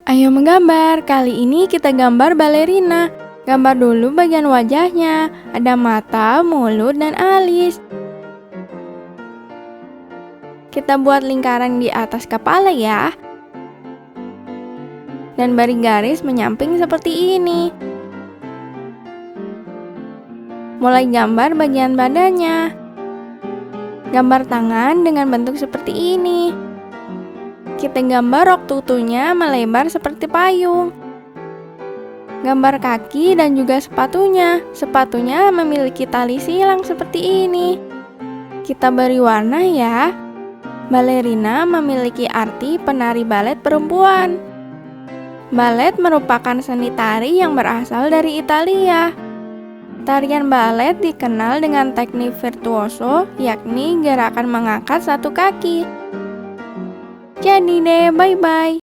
Ayo menggambar, kali ini kita gambar balerina. Gambar dulu bagian wajahnya, ada mata, mulut, dan alis. Kita buat lingkaran di atas kepala ya. Dan beri garis menyamping seperti ini. Mulai gambar bagian badannya. Gambar tangan dengan bentuk seperti ini. Kita gambar rok tutunya melebar seperti payung. Gambar kaki dan juga sepatunya. Sepatunya memiliki tali silang seperti ini. Kita beri warna ya. Balerina memiliki arti penari balet perempuan. Balet merupakan seni tari yang berasal dari Italia. Tarian balet dikenal dengan teknik virtuoso, yakni gerakan mengangkat satu kaki. Jadi deh, bye-bye.